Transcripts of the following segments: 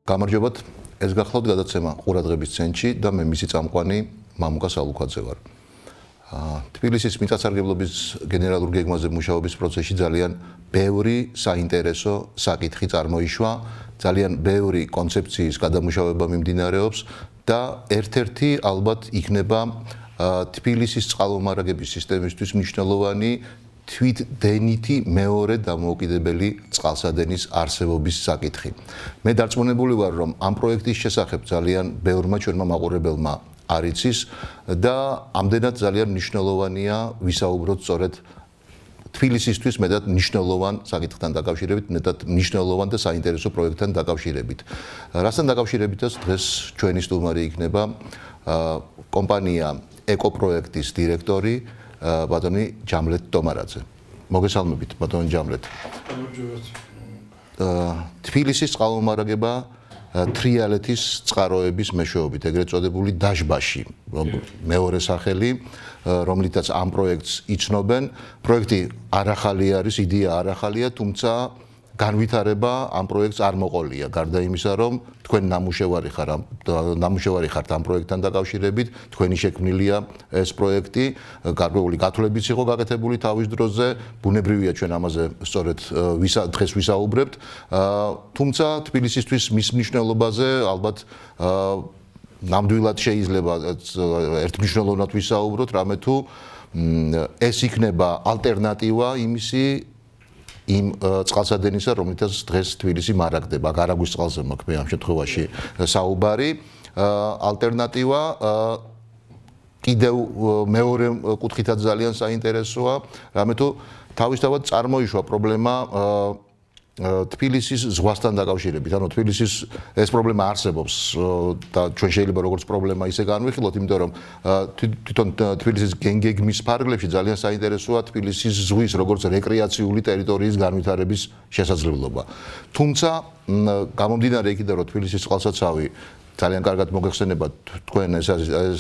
გამარჯობათ, ეს გახლავთ გადაცემა ყურადღების ცენტრში და მე მისი წამყვანი მამუკა სალუქვაძე ვარ. თბილისის მიწათსარგებლობის გენერალურ გეგმაზე მუშაობის პროცესში ძალიან ბევრი საინტერესო საკითხი წარმოიშვა, ძალიან ბევრი კონცეფციის გადამუშავება მიმდინარეობს და ერთ-ერთი ალბათ იქნება თბილისის წყალმომარაგების სისტემისთვის მნიშვნელოვანი თვითდენითი მეორე დამოუკიდებელი წყალსადენის არსებობის საკითხი. მე დარწმუნებული ვარ, რომ ამ პროექტის შესახებ ძალიან ბევრმა ჩვენმა მაყურებელმა არ იცის და ამდენად ძალიან მნიშვნელოვანია ვისაუბროთ სწორედ თბილისისთვის მეტად მნიშვნელოვან საკითხთან დაკავშირებით, მეტად მნიშვნელოვან და საინტერესო პროექტთან დაკავშირებით. რასთან დაკავშირებითაც დღეს ჩვენი სტუმარი იქნება კომპანია ეკოპროექტის დირექტორი ბატონი ჯამლეთ ტომარაძე. მოგესალმებით ბატონი ჯამლეთ. თბილისის წყალმომარაგება თრიალეთის წყაროების მეშვეობით, ეგრეთ წოდებული დაშბაში, მეორე სახელი, რომლითაც ამ პროექტს იცნობენ. პროექტი არ ახალი არის, იდეა არ ახალია, თუმცა განვითარება ამ პროექტს არ მოყოლია, გარდა იმისა, რომ თქვენ ნამუშევარი ხართ ამ პროექტთან დაკავშირებით, თქვენი შექმნილია ეს პროექტი, გარკვეული გათვლებიც იყო გაკეთებული თავის დროზე, ბუნებრივია ჩვენ ამაზე სწორედ დღეს ვისაუბრებთ, თუმცა თბილისისთვის მის მნიშვნელობაზე ალბათ ნამდვილად შეიძლება ერთმნიშვნელოვნად ვისაუბროთ, რამე თუ ეს იქნება ალტერნატივა იმისი იმ წყალსადენისა, რომლითაც დღეს თბილისი მარაგდება, გარაგვის წყალზე მოქმე ამ შემთხვევაში საუბარი, ალტერნატივა კიდევ მეორე კუთხითაც ძალიან საინტერესოა, რამე თუ თავისთავად წარმოიშვა პრობლემა თბილისის ზღვასთან დაკავშირებით, ანუ თბილისის ეს პრობლემა არსებობს და ჩვენ შეიძლება როგორც პრობლემა ისე განვიხილოთ, იმიტომ რომ თვითონ თბილისის გეგმის ფარგლებში ძალიან საინტერესოა თბილისის ზღვის როგორც რეკრეაციული ტერიტორიის განვითარების შესაძლებლობა. თუმცა გამომდინარე იქიდან, რომ თბილისის წყალსაცავი ძალიან კარგად მოგეხსენებათ თქვენ ეს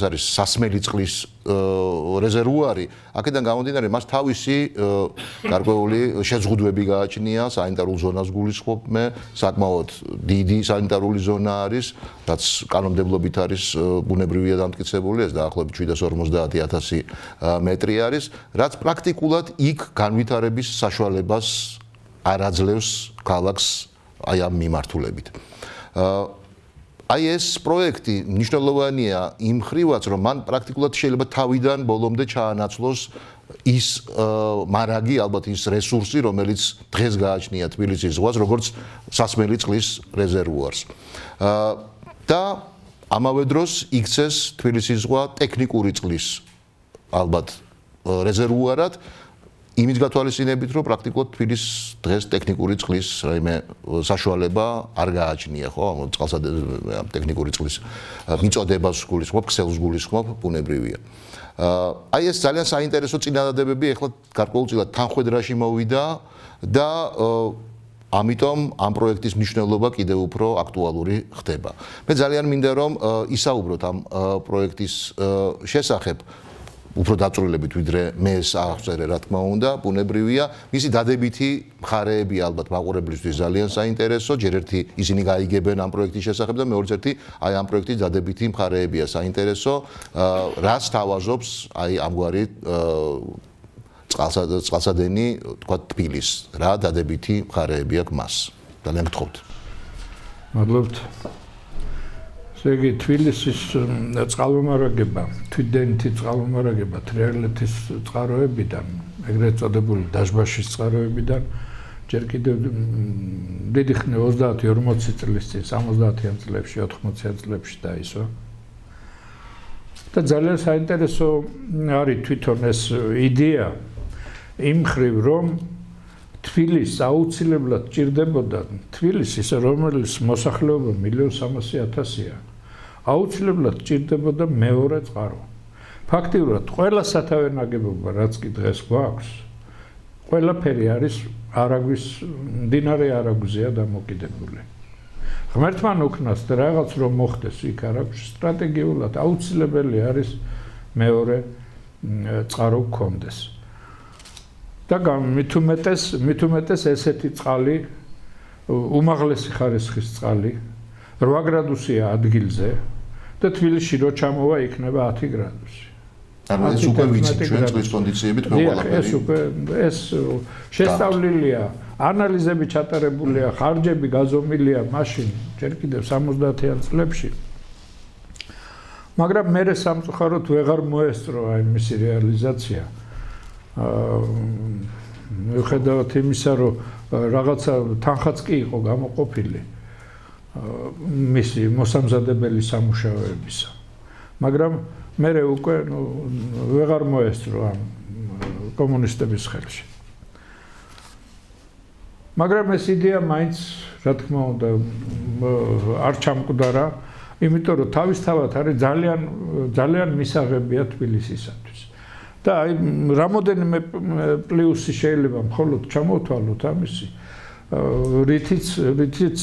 არის სასმელი წყლის რეზერვუარი, აქედან გამომდინარე მას თავისი გარკვეული შეზღუდვები გააჩნია, სანიტარულ ზონას გულისხმობ მე, საკმაოდ დიდი სანიტარული ზონა არის, რაც კანონმდებლობით არის ბუნებრივია დამტკიცებული, ეს დაახლოებით 750,000 მეტრი არის, რაც პრაქტიკულად იქ განვითარების საშუალებას არ აძლევს ქალაქს აი ამ მიმართულებით. აი ეს პროექტი მნიშვნელოვანია იმ ხრივაც, რომ მან პრაქტიკულად შეიძლება თავიდან ბოლომდე ჩაანაცვლოს ის მარაგი, ალბათ ის რესურსი, რომელიც დღეს გააჩნია თბილისის ზღვას, როგორც სასმელი წყლის რეზერვუარს. და ამავე დროს იქცეს თბილისის ზღვა ტექნიკური წყლის ალბათ რეზერვუარად, იმით გათვალისწინებით, რომ პრაქტიკულად თბილისს დღეს ტექნიკური წყლის რაიმე საშუალება არ გააჩნია, ხო? ტექნიკური წყლის მიწოდებას გულისხმობ, ქსელს გულისხმობ, ბუნებრივია. აი ეს ძალიან საინტერესო წინადადებები ეხლა გარკვეულწილად თანხვედრაში მოვიდა და ამიტომ ამ პროექტის მნიშვნელობა კიდევ უფრო აქტუალური ხდება. მე ძალიან მინდა რომ ისაუბროთ ამ პროექტის შესახებ უფრო დაწვრილებით, ვიდრე მე ეს აღწერე, რა თქმა უნდა, ბუნებრივია, მისი დადებითი მხარეები ალბათ მაყურებლისთვის ძალიან საინტერესო, ჯერ ერთი ისინი გაიგებენ ამ პროექტის შესახებ და მეორე ერთი აი ამ პროექტის დადებითი მხარეებია საინტერესო, რაც თავაზობს აი ამგვარი წყალსადენი, თქვა თბილის, რა დადებითი მხარეები აქვს მას. ძალიან გთხოვთ. მადლობთ. იგი თბილისის წყალმომარაგება, თვითდენითი წყალმომარაგება თრიალეთის წყაროებიდან, ეგრეთ წოდებული დაშბაშის წყაროებიდან, ჯერ კიდევ დიდი ხნი 30-40 წლის წინ, 70-იან წლებში, 80-იან წლებში დაისვა. და ძალიან საინტერესო არის თვითონ ეს იდეა იმ ხრივ, რომ თბილისს აუცილებლად ჭირდებოდა თბილისი, რომელიც მოსახლეობა 1,300,000-ია. აუცილებლად ჭირდებოდა მეორე წყარო. ფაქტიურად ყველა სათავე ნაგებობა, რაც კი დღეს გვაქვს, ყველაფერი არის არაგვის, მდინარე არაგვზეა დამოკიდებული. ღმერთმა უკნას და რაღაც რომ მოხდეს იქ არაგვის, სტრატეგიულად აუცილებელი არის მეორე წყარო გქონდეს. და მით უმეტეს ესეთი წყალი, უმაღლესი ხარისხის წყალი, 8 გრადუსია ადგილზე და თბილისში რო ჩამოვა იქნება 10 გრადუსი. ანუ ეს უკვე ვიცით ჩვენ წყლის კონდიციებით ყველაფერი. ეს უკვე ეს შესწავლილია, ანალიზები ჩატარებულია, ხარჯები გაზომილია მაშინ ჯერ კიდევ 70-იან წლებში. მაგრამ მე სამწუხაროდ ვეღარ მოესწრო აი მისი რეალიზაცია. მიუხედავად იმისა, რომ რაღაცა თანხაც კი იყო გამოყოფილი მისი მოსამზადებელი სამუშაოებისა. მაგრამ მე უკვე ვეღარ მოესწრო ამ კომუნისტების ხელში. მაგრამ ეს იდეა მაინც, რა თქმა უნდა, არ ჩამკვდარა, იმიტომ რომ თავისთავად არის ძალიან მისაღებია თბილისისათვის. და აი რამოდენიმე პლუსი შეიძლება მხოლოდ ჩამოვთვალოთ ამისი, რითიც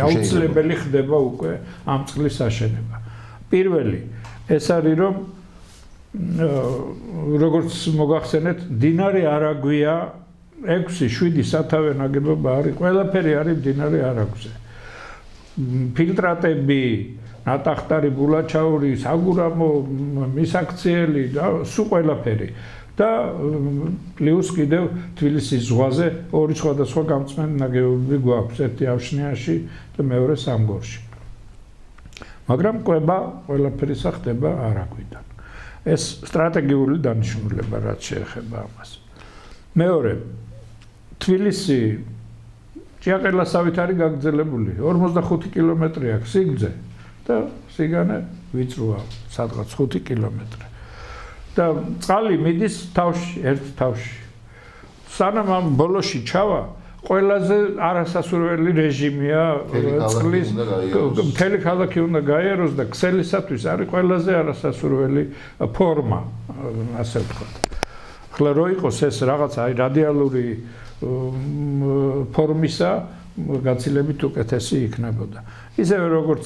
აუცილებელი ხდება უკვე ამ წყლის აშენება. პირველი ეს არის რომ როგორც მოგახსენეთ, მდინარე არაგვია 6-7 სათავე ნაგებობა არის, ყველაფერი არის მდინარე არაგვზე. ფილტრატები, ნატახტარი, ბულაჩაური, საგურამო, მისაქციელი და სულ ყველაფერი. და პლუს კიდევ თბილისის ზღვაზე ორი სხვადასხვა გამწმენდი ნაგებობები გვაქვს, ერთი ავშნიაში და მეორე სამგორში. მაგრამ კვება ყველაფერი ხდება არაგვიდან. ეს სტრატეგიული დანიშნულება რაც შეეხება ამას. მეორე, თბილისი ჭიაყელასავით არის გაგრძელებული, 45 კილომეტრი აქვს სიგრძე და სიგანე ვიწროა, სადღაც 5 კილომეტრი. და წყალი მიდის თავში, ერთ თავში. სანამ ამ ბოლოში ჩავა, ყველაზე არასასურველი რეჟიმია წყლის, მთელი ქალაქი უნდა გაიაროს და ქსელისათვის არის ყველაზე არასასურველი ფორმა, ასე ვთქვათ. ხლა რო იყოს ეს რაღაც აი რადიალური ფორმისა, გაცილებით უკეთესი იქნებოდა. ისევე როგორც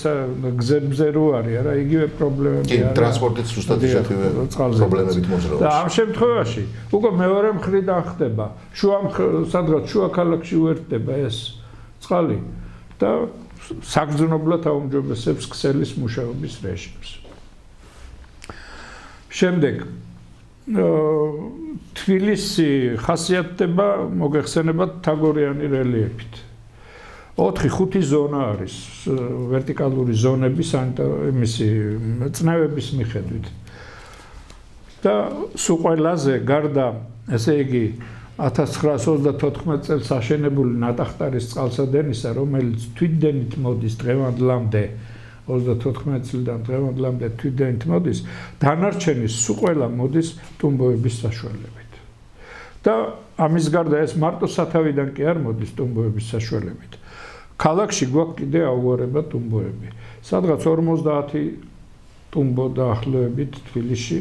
გზებზე რო არის, არა, იგივე პრობლემები არის. ტრანსპორტით ზუსტად ისეთივე პრობლემებით მოძრაობს. და ამ შემთხვევაში უკვე მეორე მხრიდან ხდება, სადღაც შუა ქალაქში უერთდება ეს წყალი და საგრძნობლად აუმჯობესებს ქსელის მუშაობის რეჟიმს. შემდეგ თბილისი ხასიათდება მოგეხსენებათ თაგორიანი რელიეფით. 4-5 ზონა არის ვერტიკალური ზონები იმისი წნევების მიხედვით. და სულ ყველაზე გარდა, ესე იგი 1934 წელს აშენებული ნატახტარის წყალსადენისა, რომელიც თვითდენით მოდის დღევანდლამდე 34 წლიდან დღევანდლამდე თვითდენით მოდის, დანარჩენი სულ ყველა მოდის ტუმბოების საშუალებით. და ამის გარდა ეს მარტო სათავიდან კი არ მოდის ტუმბოების საშუალებით. ქალაქში გვაქვს კიდე აუარება ტუმბოები. სადღაც 50 ტუმბო დაახლოებით თბილისში,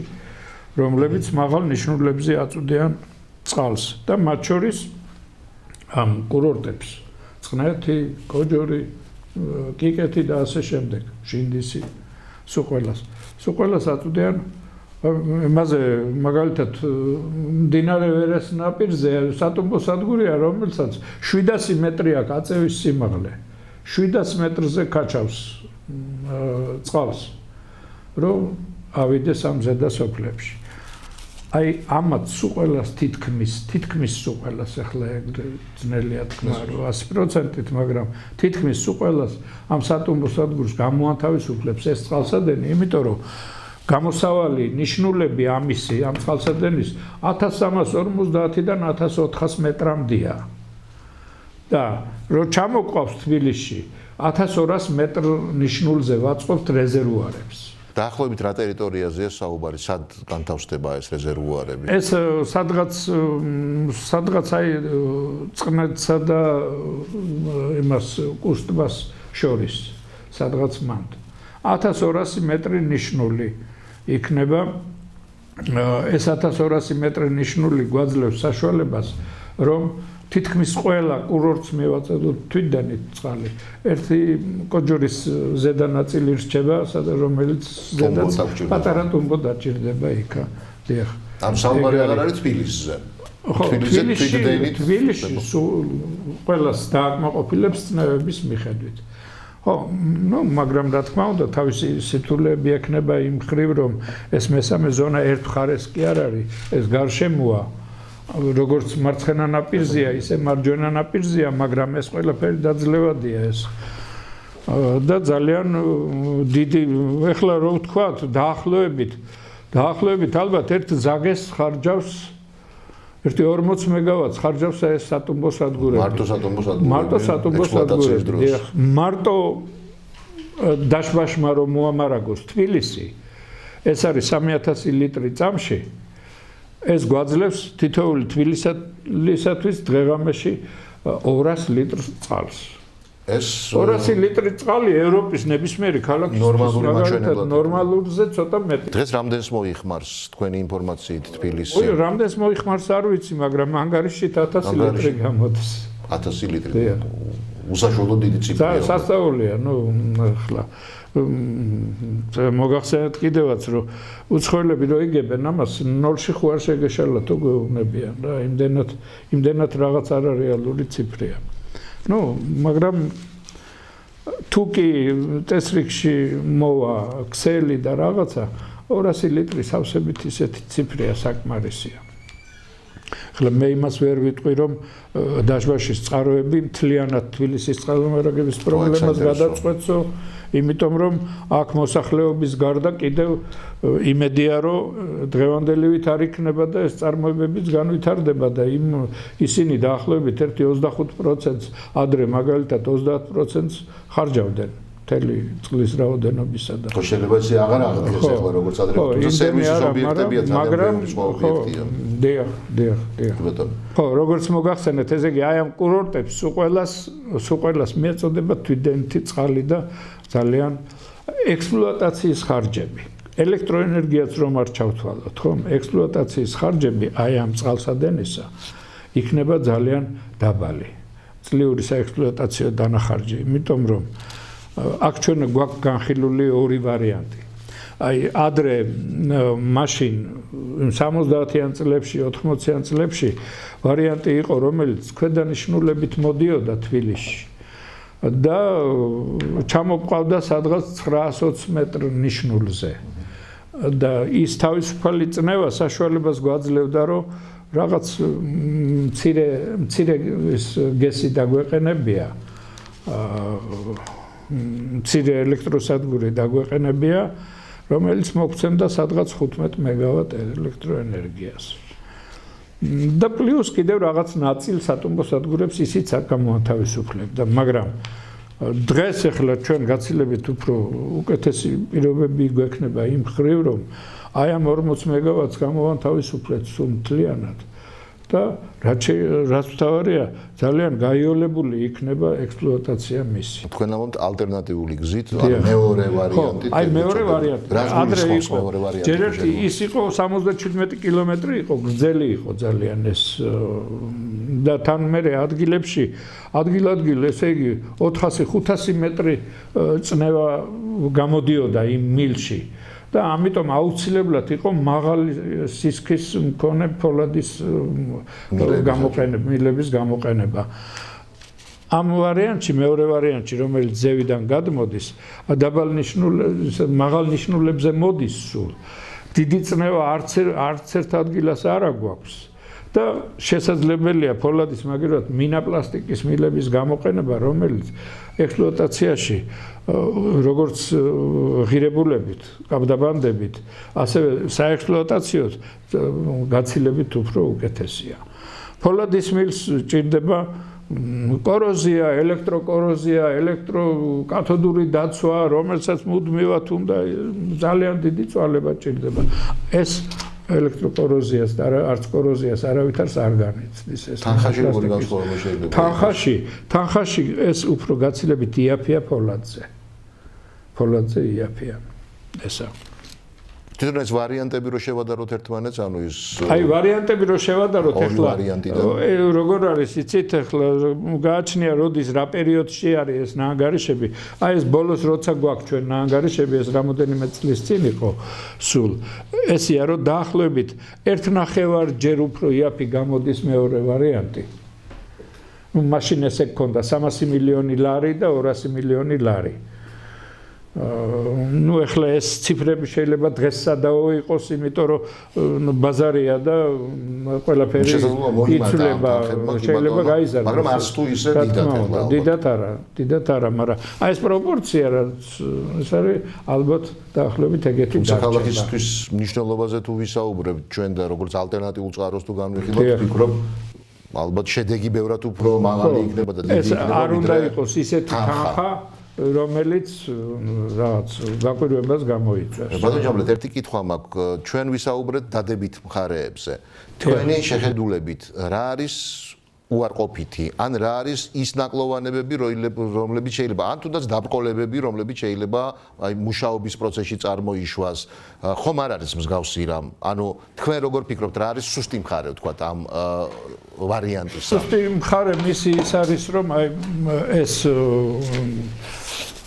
რომლებიც მაღალ ნიშნულებზე აწვდიან წყალს და მათ შორის ამ კურორტებს, წყნეთი, კოჯორი, კიკეთი და ასე შემდეგ, შინდისი, სულ ყველას აწვდიან. იმაზე მაგალითად მდინარე ვერეს ნაპირზე სატუმბო სადგურია, რომელსაც 700 მეტრი აქვს აწევის სიმაღლე. 700 მეტრზე კაჩავს წყალს, რომ ავიდეს ამ ზედა სოფლებში. აი ამათ სულ ყველას თითქმის სულ ყველას ახლა ძნელია თქვა რომ 100%-ით, მაგრამ თითქმის სულ ყველას ამ სატუმბო სადგურს გამოანთავისუფლებს ეს წყალსადენი, იმიტომ რომ გამოსავალი ნიშნულები ამისი ამ წყალსადენის 1350-დან 1400 მეტრამდეა. და რო ჩამოყვავს თბილისში 1200 მეტრ ნიშნულზე ვაწყობთ რეზერვუარებს. დაახლოებით რა ტერიტორიაზეა საუბარი, სად განთავსდება ეს რეზერვუარები? ეს სადღაც აი წყნეთსა და იმას კუსტბას შორის, სადღაც მანდ. 1200 მეტრი ნიშნული იქნება. ეს 1200 მეტრი ნიშნული გვაძლევს საშუალებას, რომ თითქმის ყველა კურორტს მივაწოდოთ თვითდანით წყალი. ერთი კოჯორის ზედა ნაწილი რჩება, რომელიც ზედაც პატარა ტუმბო დაჭირდება იქა. დიახ. ამ საუბარი აღარ არის თბილისზე. თბილისში ყველას დააკმაყოფილებს წნევების მიხედვით. ხო, მაგრამ რა თქმა უნდა, თავისი სიტულები ექნება იმ ხრივ, რომ ეს მესამე ზონა ერთ მხარეს კი არ არის, ეს გარშემოა, როგორც მარცხენა ნაპირზეა, ისე მარჯვენა ნაპირზეა, მაგრამ ეს ყველაფერი დაძლევადია ეს. და ძალიან დიდი, ეხლა რო ვთქვათ, დაახლოებით ალბათ ერთ ზაგეს ხარჯავს ერთი 40 მეგავატს ხარჯავს ეს სატუმბო სადგურები. მარტო სატუმბო სადგურები. მარტო დაშბაშმა რომ მოამარაგოს თბილისი, ეს არის 3000 ლიტრი წამში. ეს გვაძლევს თითოეული თბილისისათვის დღეღამეში 200 litrს წყალს. ეს 200 ლიტრი წყალი ევროპის ნებისმიერი ქალაქის ნორმალურზე ცოტა მეტი. დღეს რამდენს მოიხმარს თქვენი ინფორმაციით თბილისი? ой, რამდენს მოიხმარს არ ვიცი, მაგრამ ანგარიშით 1000 ლიტრი გამოდის. 1000 ლიტრი. უსაშუალო დიდი ციფრია. სასწაულია, ახლა მოგახსენეთ კიდევაც, რომ უცხოელები რო იგებენ ამას, ნოლში ხო არ შეგეშალათო გვეუბნებიან რა, იმდენად რაღაც არარეალური ციფრია. მაგრამ თუ კი წესრიგში მოვა ქსელი და რაღაცა 200 ლიტრი სავსებით ისეთი ციფრია საკმარისია. ახლა მე იმას ვერ ვიტყვი, რომ დაშბაშის წყაროები მთლიანად თბილისის წყალმომარაგების პრობლემას გადაწყვეტსო, იმიტომ რომ აქ მოსახლეობის გარდა კიდევ იმედია, რომ დღევანდელივით არ იქნება და ეს წარმოებებიც განვითარდება და ისინი დაახლოებით 25%-ს ადრე მაგალითად 30%-ს ხარჯავდნენ მთელი წყლის რაოდენობისა და ხო შეიძლება ისე აღარ აღდგეს ახლა როგორც ადრე თუმცა სერვისის ობიექტებია ძალიან ობიექტია. დიახ. ხო, როგორც მოგახსენეთ, ესე იგი აი ამ კურორტებს სულ ყველას მიეწოდება თვიდენითი წყალი და ძალიან ექსპლუატაციის ხარჯები. ელექტროენერგიაც რომ არ ჩავთვალოთ, ხო? ექსპლუატაციის ხარჯები აი ამ წყალსადენისა იქნება ძალიან დაბალი. წლიური საექსპლუატაციო დანახარჯი, იმიტომ რომ აქ ჩვენ გვაქვს განხილული ორი ვარიანტი. აი ადრე მაშინ 70-იან წლებში, 80-იან წლებში ვარიანტი იყო, რომელიც ქვედანიშნულებით მოდიოდა თბილისში და ჩამოყავდა სადღაც 920 მეტრ ნიშნულზე. და ის თავისუფალი წნევა საშუალებას გვაძლევდა, რომ რაღაც მცირე გესი დაგვეყენებია. მცირე ელექტროსადგური დაგვეყენებია, რომელიც მოგცემდა სადღაც 15 მეგავატ ელექტროენერგიას. და პლუს კიდევ რაღაც ნაწილ სატუმბო სადგურებს ისიც არ გამოათავისუფლებდა, მაგრამ დღეს ახლა ჩვენ გაცილებით უფრო უკეთესი პირობები გვექნება იმ ხრივ, რომ აი ამ 40 მეგავატს გამოვანთავისუფლეთ სულ მთლიანად და რაც მთავარია, ძალიან გაიოლებული იქნება ექსპლუატაცია მისი. თქვენ ამბობთ ალტერნატიული გზით, მეორე ვარიანტი. აი მეორე ვარიანტი. ადრე იყო ჯერ ერთი ის იყო 77 კილომეტრი იყო, გრძელი იყო ძალიან ეს და თან მერე ადგილ-ადგილ ესე იგი 400-500 მეტრი წნევა გამოდიოდა იმ მილში. და ამიტომ აუცილებლად იყო მაღალი სისქის მქონე ფოლადის მილების გამოყენება. ამ ვარიანტში, მეორე ვარიანტში, რომელიც ზევიდან გადმოდის, მაღალ ნიშნულებზე მოდის სულ. დიდი წნევა არც ერთ ადგილას არ აგვაქვს. და შესაძლებელია ფოლადის მაგერად მინაპლასტიკის მილების გამოყენება, რომელიც ექსპლუატაციაში როგორც ღირებულებით, კაბდაბანდებით, ასევე საექსპლუატაციოდ გაცილებით უფრო უკეთესია. ფოლადის მილს ჭირდება კოროზია, ელექტროკოროზია, ელექტროკათოდური დაცვა, რომელსაც მუდმივად უნდა ძალიან დიდი წვალება ჭირდება. ეს ელექტროკოროზიას და არც კოროზიას არავითარს არ განიცდის ეს. თანხაში როგორი განსხვავება შეიძლება? თანხაში ეს უფრო გაცილებით იაფია ფოლადზე. ფოლადზე იაფია. ესა. თვითონ ეს ვარიანტები რო შევადაროთ ერთმანეთს, ანუ ის აი ვარიანტები რო შევადაროთ ახლა როგორ არის იცით ახლა გააჩნია როდის რა პერიოდში არის ეს ნაანგარიშები აი ეს ბოლოს როცა გვაქვს ჩვენ ნაანგარიშები ეს რამოდენიმე წლის წინ იყო სულ ესია რომ დაახლოებით 1.5 ჯერ უფრო იაფი გამოდის მეორე ვარიანტი მაშინ ესე გქონდა 300 მილიონი ლარი და 200 მილიონი ლარი. ну ეხლა ეს ციფრები შეიძლება დღეს სადაო იყოს, იმიტომ რომ ბაზარია და ყველაფერი იცვლება, შეიძლება გაიზარდოს. მაგრამ არც თუ ისე დიდად არა, მაგრამ აი ეს პროპორცია რაც ეს არის ალბათ დაახლოებით ეგეთი დარჩება. ქალაქისთვის მნიშვნელობაზე თუ ვისაუბრებთ ჩვენ და როგორც ალტერნატიულ წყაროს თუ განვიხილოთ, ვფიქრობ ალბათ შედეგი ბევრად უფრო მაღალი იქნება და დიდი იქნება. არ უნდა იყოს ისეთი თანხა რომელიც რაღაც გაკვირვებას გამოიწვევს. ბატონო ჯამბლეთ, ერთი კითხვა მაქვს, ჩვენ ვისაუბრეთ დადებით მხარეებზე. თქვენი შეხედულებით რა არის უარყოფითი, ან რა არის ის ნაკლოვანებები, რომლებიც შეიძლება, ან თუნდაც დაბრკოლებები, რომლებიც შეიძლება აი მუშაობის პროცესში წარმოიშვას, ხომ არ არის მსგავსი რამ? ანუ თქვენ როგორ ფიქრობთ, რა არის სუსტი მხარე, ვთქვათ, ამ ვარიანტისა? სუსტი მხარე მისი ის არის, რომ აი ეს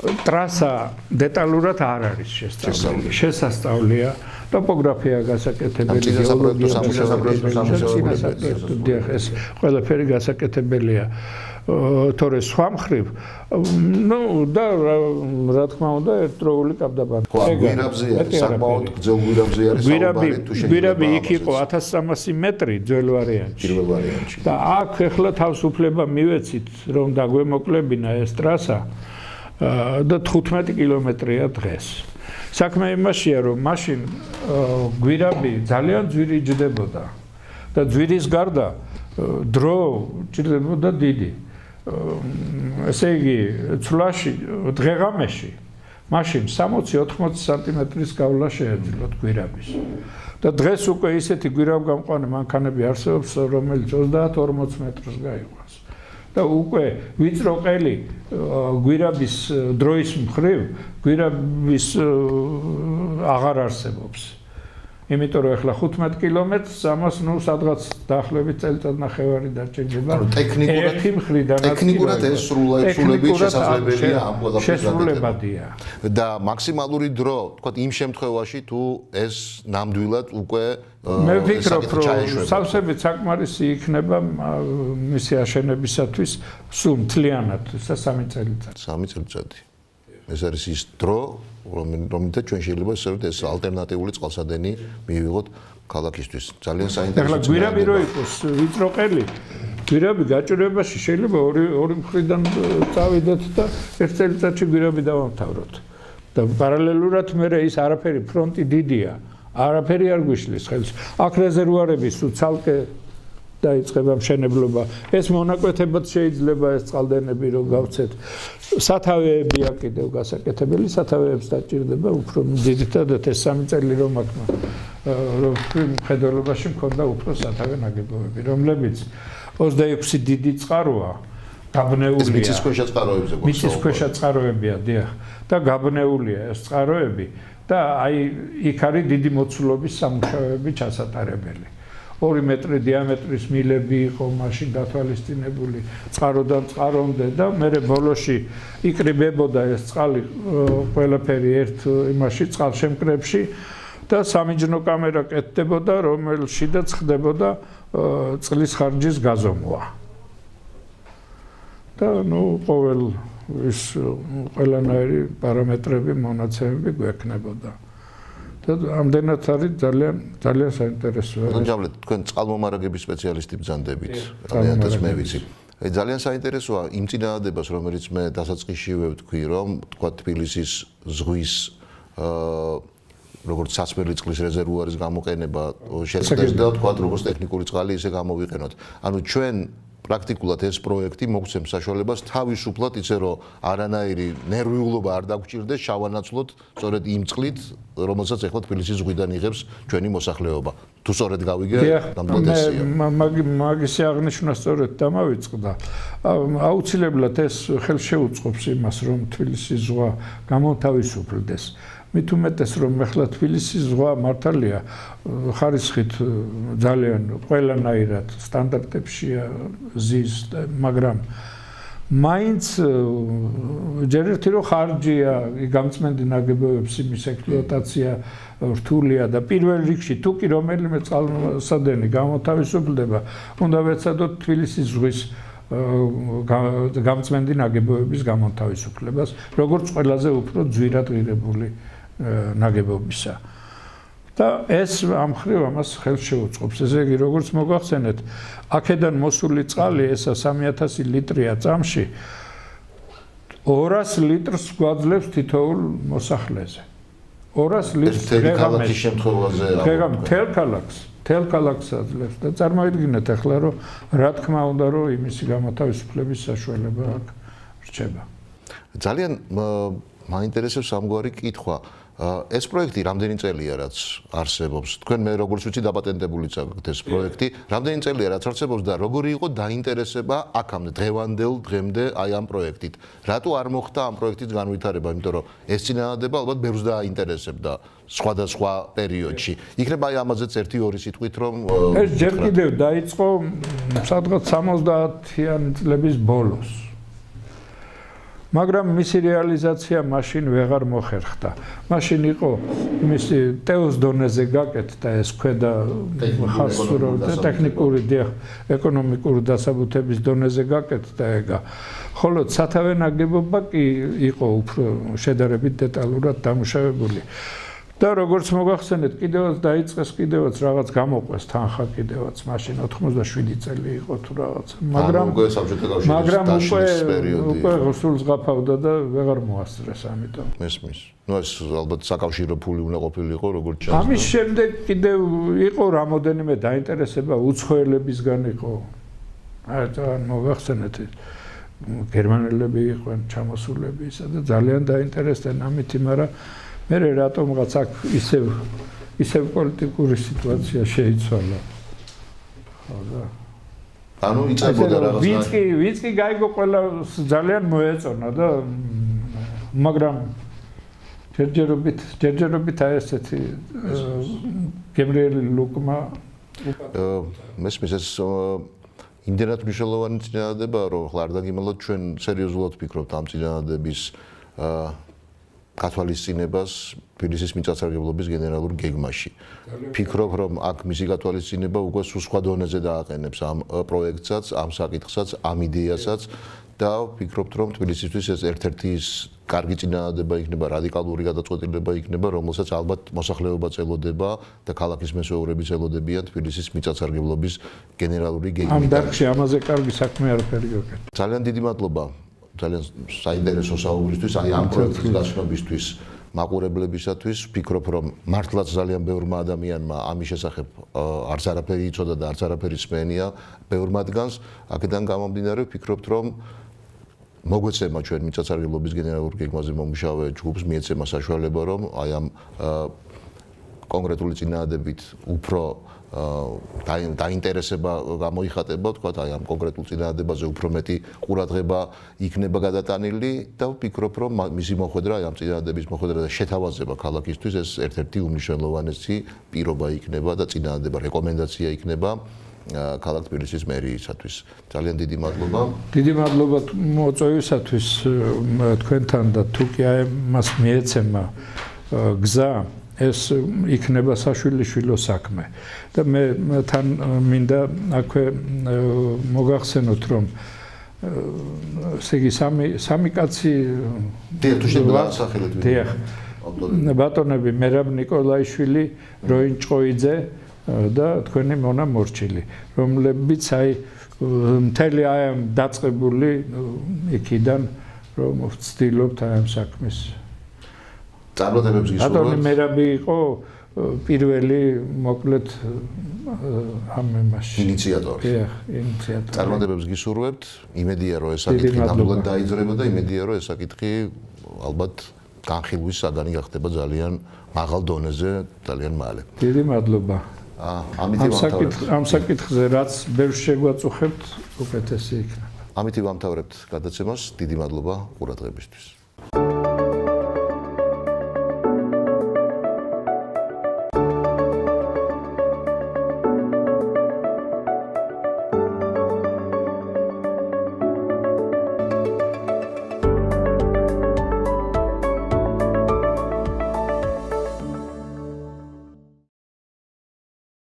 ტრასა დეტალურად არ არის შესასწავლია. ტოპოგრაფია გასაკეთებელია, ეს ყველაფერი გასაკეთებელია. თორე სხვა მხრივ, ну და რა თქმა უნდა, ერთდროული კაბდაბანი. გვირაბზეა, საკმაოდ გრძელ გვირაბზე არის საუბარი თუ შეიძლება. გვირაბი იქ იყო 1300 მეტრი ძველ ვარიანტში. პირველ ვარიანტში. და აქ ეხლა თავისუფლება მივეცით, რომ დაგვემოკლებინა ეს ტრასა და 15 კილომეტრია დღეს. საქმე იმაშია, რომ მაშინ გვირაბი ძალიან ძვირი ჯდებოდა და ძვირის გარდა დრო ჭირდებოდა დიდი. ესე იგი, ცვლაში დღეღამეში მაშინ 60-80 სანტიმეტრის გავლა შეეძლოთ გვირაბის. და დღეს უკვე ისეთი გვირაბგამყვანი მანქანები არსებობს, რომელიც 30-40 მეტრს გაიყვანს. და უკვე ვიწრო ყელი გვირაბის დროის მხრივ გვირაბის აღარ არსებობს. იმიტომ რომ ახლა 15 კილომეტრს ამას ნუ სადღაც დაახლოებით წელიწად ნახევარი დაჭირდება. ერთი მხრიდანაც ტექნიკურად ეს სრულები შესაძლებელია ამ ყველაფრის შესრულებადია. და მაქსიმალური დრო, თქვათ იმ შემთხვევაში თუ ეს ნამდვილად უკვე მე ვფიქრობ, რომ სავსებით საკმარისი იქნება მისი აშენებისათვის სულ მთლიანად 3 წელიწადი. 3 წელიწადი. ეს არის ის დრო, რომელთაც ჩვენ შეიძლება ვსწავლოთ ეს ალტერნატიული წყალსადენი მივიღოთ ქალაქისთვის. ძალიან საინტერესო. ახლა გვირაბი რო იყოს ვიწრო ყელი, გვირაბი გაჭირვებაში შეიძლება ორი მხრიდან წავიდეთ და ერთ წელიწადში გვირაბი დავამთავროთ. და პარალელურად მე ის არაფერი ფრონტი დიდია. არაფერი არ გვიშლის ხელს. აქ რეზერვუარების ცალკე დაიწყება მშენებლობა. ეს მონაკვეთებად შეიძლება ეს წყალდენები რო გავცეთ. სათავეებია კიდევ გასაკეთებელი, სათავეებს დაჭირდება უფრო ძირითადად ეს 3 წელი რომ აქ მხედველობაში მქონდა უფრო სათავე ნაგებობები, რომლებიც 26 დიდი წყაროა, გაბნეულია. ეს მიწისქვეშა წყაროებზე გვაქვს. მიწისქვეშა წყაროებია, დიახ. და გაბნეულია ეს წყაროები და აი იქ არის დიდი მოცულობის სამუშაოები ჩასატარებელი. 2 მეტრი დიამეტრის მილები იყო მაშინ გათვალისწინებული წყაროდან წყარომდე და მე ბოლოში იკრიბებოდა ეს წყალი ყველაფერი ერთ იმაში წყალშემკრებში და სამიჯნო კამერა კეთდებოდა, რომელშიდაც ხდებოდა წყლის ხარჯის გაზომვა. და ნუ ყოველ ის ყველანაირი პარამეტრები, მონაცემები გვექნებოდა. და ამდენად არის ძალიან საინტერესოა. ბატონ ჯამბლეთ, თქვენ წყალმომარაგების სპეციალისტი ბრძანდებით, რადგანაც მე ვიცი. ძალიან საინტერესოა იმ წინააღმდეგობას, რომელიც მე დასაწყისშივე ვთქვი, რომ თქვა თბილისის ზღვის როგორც სასმელი წყლის რეზერვუარის გამოყენება შეწყდეს და თქვა როგორც ტექნიკური წყალი ისე გამოვიყენოთ. ანუ ჩვენ პრაქტიკულად ეს პროექტი მოგცემს საშუალებას თავისუფლად ისე რომ არანაირი ნერვიულობა არ დაგვჭირდეს შავანაცვლოდ სწორედ იმ წყლით, რომელსაც ახლა თბილისის ზღვიდან იღებს ჩვენი მოსახლეობა. თუ სწორედ გავიგე, ნამდვილად ესეა. მაგისი აღნიშვნა სწორედ დამავიწყდა. აუცილებლად ეს ხელს შეუწყობს იმას, რომ თბილისის ზღვა გამოთავისუფლდეს. მით უმეტეს რომ ახლა თბილისის ზღვა მართალია ხარისხით ძალიან ყველანაირად სტანდარტებშია ზის, მაგრამ მაინც ჯერ ერთი რომ ხარჯია გამწმენდი ნაგებობების იმის ექსპლუატაცია რთულია და პირველ რიგში თუ კი რომელიმე წყალსადენი გამოთავისუფლდება, უნდა ვეცადოთ თბილისის ზღვის გამწმენდი ნაგებობების გამონთავისუფლებას, როგორც ყველაზე უფრო ძვირად ღირებული ნაგებობისა. და ეს ამ მხრივ ამას ხელს შეუწყობს. ესე იგი, როგორც მოგახსენეთ, აქედან მოსული წყალი, ესა 3000 ליტრია წამში, 200 ლიტრს გვაძლევს თითოეულ მოსახლეზე. 200 ლიტრს ქალაქის შემთხვევაზე თელ ქალაქს აძლევს და წარმოიდგინეთ ახლა რომ რა თქმა უნდა რომ იმისი გამოთავისუფლების საშუალება აქ რჩება. ძალიან მაინტერესებს ამგვარი კითხვა. ეს პროექტი რამდენი წელია რაც არსებობს? თქვენ მე როგორც ვიცი დაპატენტებულიც აქვს ეს პროექტი. რამდენი წელია რაც არსებობს და როგორი იყო დაინტერესება აქამდე დღევანდელ დღემდე აი ამ პროექტით? რატო არ მოხდა ამ პროექტის განვითარება? იმიტომ რომ ეს წინადადება ალბათ ბევრს დააინტერესებდა სხვადასხვა პერიოდში. იქნება აი ამაზეც 1-2 სიტყვით რომ ეს ჯერ კიდევ დაიწყო სადღაც 70-იანი წლების ბოლოს. მაგრამ მისი რეალიზაცია მაშინ ვეღარ მოხერხდა. მაშინ იყო მისი ტეოს დონეზე გაკეთდა ეს ქვედა ხასურა ტექნიკური და ეკონომიკური დასაბუთების დონეზე გაკეთდა ეგა. ხოლო სათავე ნაგებობა კი იყო უფრო შედარებით დეტალურად დამუშავებული. და როგორც მოგახსენეთ, კიდევაც დაიწყეს კიდევაც რაღაც გამოყვეს თანხა კიდევაც მაშინ 87 წელი იყო თუ რაღაც. მაგრამ უკვე სულს გაფავდა და ვეღარ მოასწრეს ამიტომ. მესმის. ნუ ეს ალბათ საკავშირო ფული უნდა ყოფილიყო როგორც ჩანს. ამის შემდეგ კიდევ იყო რამოდენიმე დაინტერესება უცხოელებისგან იყო. აი მოგახსენეთ გერმანელები იყვნენ ჩამოსულები ისა და ძალიან დაინტერესდნენ ამით, მაგრამ მე რატომღაც აქ ისევ პოლიტიკური სიტუაცია შეიცვალა. ხო და ანუ იწებოდა რაღაც ვიც კი გაიგო ყველა ძალიან მოეწონა და მაგრამ ჯერჯერობით აი ესეთი გემრიელი ლუკმა მესმის ეს იმდენად მნიშვნელოვანი წინადადებაა რომ ხლა არ დაგიმალოთ ჩვენ სერიოზულად ვფიქრობთ ამ წინადადების გათვალისწინებას თბილისის მიწათსარგებლობის გენერალურ გეგმაში. ფიქრობ, რომ აქ მისი გათვალისწინება უკვე სხვა დონეზე დააყენებს ამ პროექტსაც, ამ საკითხსაც, ამ იდეასაც და ვფიქრობთ, რომ თბილისისთვის ეს ერთ-ერთი კარგი წინადადება იქნება, რადიკალური გადაწყვეტილება იქნება, რომელსაც ალბათ მოსახლეობა წელოდება და ქალაქის მესვეურები წელოდებიან თბილისის მიწათსარგებლობის გენერალური გეგმით. ამ დარგში ამაზე კარგი საქმე არაფერი გაკეთდა. ძალიან დიდი მადლობა. ძალიან საინტერესო საუბრისთვის, აი ამ პროექტის გაშრობისთვის, მაყურებლებისათვის, ვფიქრობ, რომ მართლაც ძალიან ბევრმა ადამიანმა ამის შესახებ არც არაფერი იცოდა და არც არაფერი სმენია ბევრ მათგანს. აქედან გამომდინარე, ვფიქრობთ, რომ მოგვეცემა ჩვენ მიწათსარგებლობის გენერალურ გეგმაზე მომუშავე ჯგუფს მიეცემა საშუალება, რომ აი ამ კონკრეტული წინადადებით უფრო დაინტერესება გამოიხატება, თქვათ, აი ამ კონკრეტულ წინადადებაზე უფრო მეტი ყურადღება იქნება გადატანილი და ვფიქრობ, რომ მისი მოხვედრა, აი ამ წინადადების მოხვედრა და შეთავაზება ქალაქისთვის ეს ერთ-ერთი უმნიშვნელოვანესი პირობა იქნება და წინადადება, რეკომენდაცია იქნება ქალაქ თბილისის მერიისათვის. ძალიან დიდი მადლობა. დიდი მადლობა მოწვევისათვის თქვენთან და თუ კი აი მას მიეცემა გზა ეს იქნება საშვილიშვილო საქმე და მე თან მინდა აქვე მოგახსენოთ რომ ესე იგი სამი კაცი თუ შეიძლება სახელით ბატონები მერაბ ნიკოლაიშვილი, როინ ჭყოიძე და თქვენი მონა მორჩილი რომლებიც აი მთელი აი ამ დაწყებული იქიდან რომ ვცდილობთ აი ამ საქმის წარმატებებს გისურვებთ. ბატონი მერაბი იყო პირველი მოკლედ ამ იმაში ინიციატორი. ინიციატორი. წარმატებებს გისურვებთ. იმედია რომ ეს საკითხი ნამდვილად დაიძრება და იმედია რომ ეს საკითხი ალბათ განხილვის საგანი გახდება ძალიან მაღალ დონეზე ძალიან მალე. დიდი მადლობა. ამ საკითხზე რაც ბევრს შეგვაწუხებთ, უკეთესი იქნება. ამით ვამთავრებთ გადაცემას. დიდი მადლობა ყურადღებისთვის.